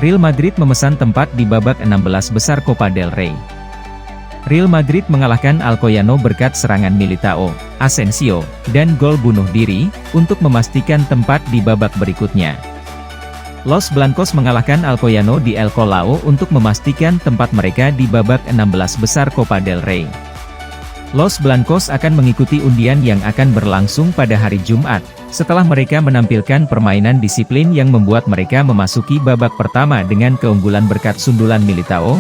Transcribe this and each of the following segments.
Real Madrid memesan tempat di babak 16 besar Copa del Rey. Real Madrid mengalahkan Alcoyano berkat serangan Militao, Asensio, dan gol bunuh diri, untuk memastikan tempat di babak berikutnya. Los Blancos mengalahkan Alcoyano di El Colao untuk memastikan tempat mereka di babak 16 besar Copa del Rey. Los Blancos akan mengikuti undian yang akan berlangsung pada hari Jumat, setelah mereka menampilkan permainan disiplin yang membuat mereka memasuki babak pertama dengan keunggulan berkat sundulan Militao.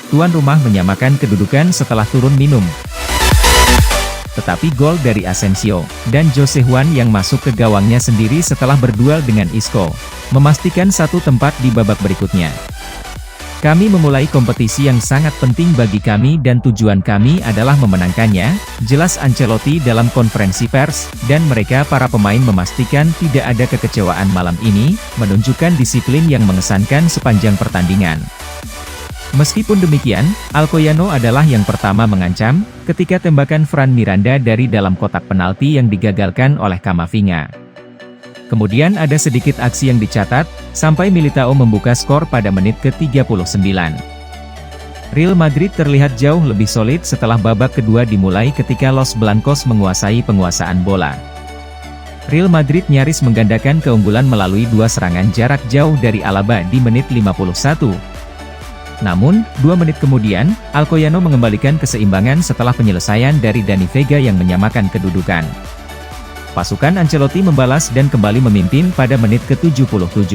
Tuan rumah menyamakan kedudukan setelah turun minum. Tetapi gol dari Asensio dan Jose Juan yang masuk ke gawangnya sendiri setelah berduel dengan Isco, memastikan satu tempat di babak berikutnya. Kami memulai kompetisi yang sangat penting bagi kami dan tujuan kami adalah memenangkannya, jelas Ancelotti dalam konferensi pers, dan mereka para pemain memastikan tidak ada kekecewaan malam ini, menunjukkan disiplin yang mengesankan sepanjang pertandingan. Meskipun demikian, Alcoyano adalah yang pertama mengancam, ketika tembakan Fran Miranda dari dalam kotak penalti yang digagalkan oleh Camavinga. Kemudian ada sedikit aksi yang dicatat, sampai Militao membuka skor pada menit ke-39. Real Madrid terlihat jauh lebih solid setelah babak kedua dimulai ketika Los Blancos menguasai penguasaan bola. Real Madrid nyaris menggandakan keunggulan melalui dua serangan jarak jauh dari Alaba di menit 51. Namun, 2 menit kemudian, Alcoyano mengembalikan keseimbangan setelah penyelesaian dari Dani Vega yang menyamakan kedudukan. Pasukan Ancelotti membalas dan kembali memimpin pada menit ke-77.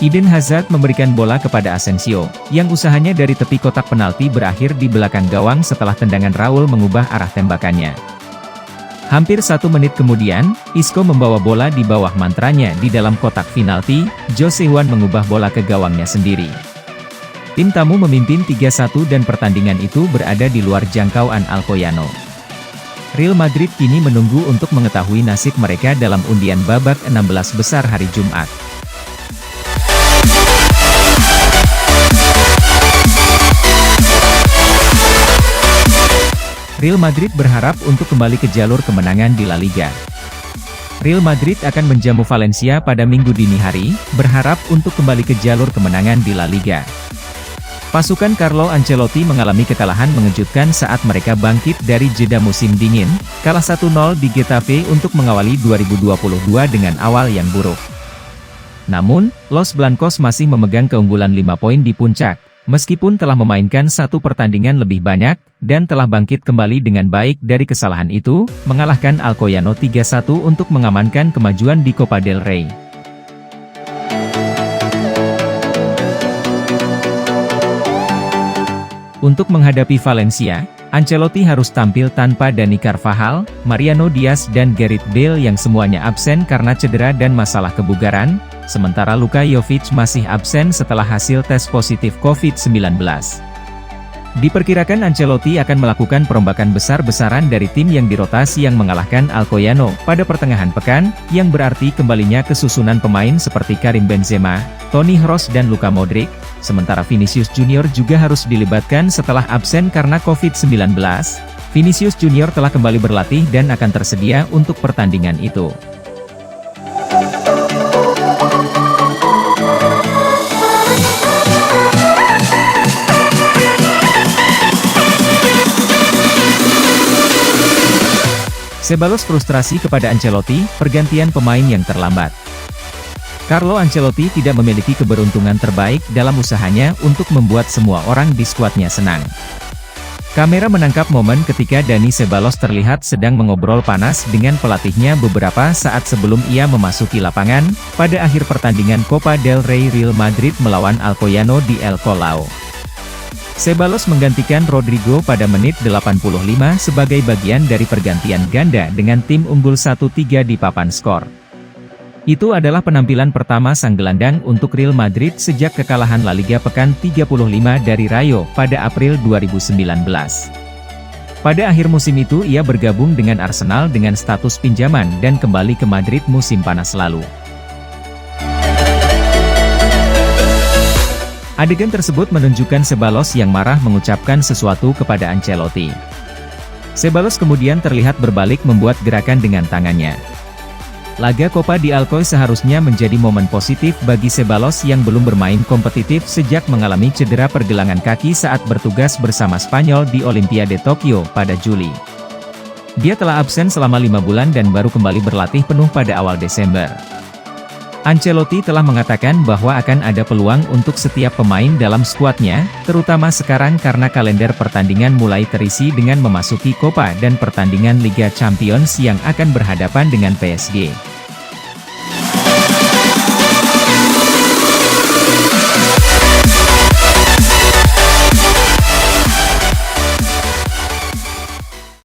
Eden Hazard memberikan bola kepada Asensio, yang usahanya dari tepi kotak penalti berakhir di belakang gawang setelah tendangan Raul mengubah arah tembakannya. Hampir 1 menit kemudian, Isco membawa bola di bawah mantranya di dalam kotak penalti, Jose Juan mengubah bola ke gawangnya sendiri. Tim tamu memimpin 3-1 dan pertandingan itu berada di luar jangkauan Alcoyano. Real Madrid kini menunggu untuk mengetahui nasib mereka dalam undian babak 16 besar hari Jumat. Real Madrid berharap untuk kembali ke jalur kemenangan di La Liga. Real Madrid akan menjamu Valencia pada Minggu dini hari, berharap untuk kembali ke jalur kemenangan di La Liga. Pasukan Carlo Ancelotti mengalami kekalahan mengejutkan saat mereka bangkit dari jeda musim dingin, kalah 1-0 di Getafe untuk mengawali 2022 dengan awal yang buruk. Namun, Los Blancos masih memegang keunggulan 5 poin di puncak, meskipun telah memainkan 1 pertandingan lebih banyak, dan telah bangkit kembali dengan baik dari kesalahan itu, mengalahkan Alcoyano 3-1 untuk mengamankan kemajuan di Copa del Rey. Untuk menghadapi Valencia, Ancelotti harus tampil tanpa Dani Carvajal, Mariano Diaz dan Gareth Bale yang semuanya absen karena cedera dan masalah kebugaran, sementara Luka Jovic masih absen setelah hasil tes positif COVID-19. Diperkirakan Ancelotti akan melakukan perombakan besar-besaran dari tim yang dirotasi yang mengalahkan Alcoyano pada pertengahan pekan, yang berarti kembalinya kesusunan pemain seperti Karim Benzema, Toni Kroos dan Luka Modric, sementara Vinicius Junior juga harus dilibatkan setelah absen karena COVID-19. Vinicius Junior telah kembali berlatih dan akan tersedia untuk pertandingan itu. Ceballos frustrasi kepada Ancelotti, pergantian pemain yang terlambat. Carlo Ancelotti tidak memiliki keberuntungan terbaik dalam usahanya untuk membuat semua orang di skuadnya senang. Kamera menangkap momen ketika Dani Ceballos terlihat sedang mengobrol panas dengan pelatihnya beberapa saat sebelum ia memasuki lapangan, pada akhir pertandingan Copa del Rey Real Madrid melawan Alcoyano di El Colao. Ceballos menggantikan Rodrigo pada menit 85 sebagai bagian dari pergantian ganda dengan tim unggul 1-3 di papan skor. Itu adalah penampilan pertama sang gelandang untuk Real Madrid sejak kekalahan La Liga pekan 35 dari Rayo pada April 2019. Pada akhir musim itu ia bergabung dengan Arsenal dengan status pinjaman dan kembali ke Madrid musim panas lalu. Adegan tersebut menunjukkan Ceballos yang marah mengucapkan sesuatu kepada Ancelotti. Ceballos kemudian terlihat berbalik membuat gerakan dengan tangannya. Laga Copa del Rey seharusnya menjadi momen positif bagi Ceballos yang belum bermain kompetitif sejak mengalami cedera pergelangan kaki saat bertugas bersama Spanyol di Olimpiade Tokyo pada Juli. Dia telah absen selama 5 bulan dan baru kembali berlatih penuh pada awal Desember. Ancelotti telah mengatakan bahwa akan ada peluang untuk setiap pemain dalam skuadnya, terutama sekarang karena kalender pertandingan mulai terisi dengan memasuki Copa dan pertandingan Liga Champions yang akan berhadapan dengan PSG.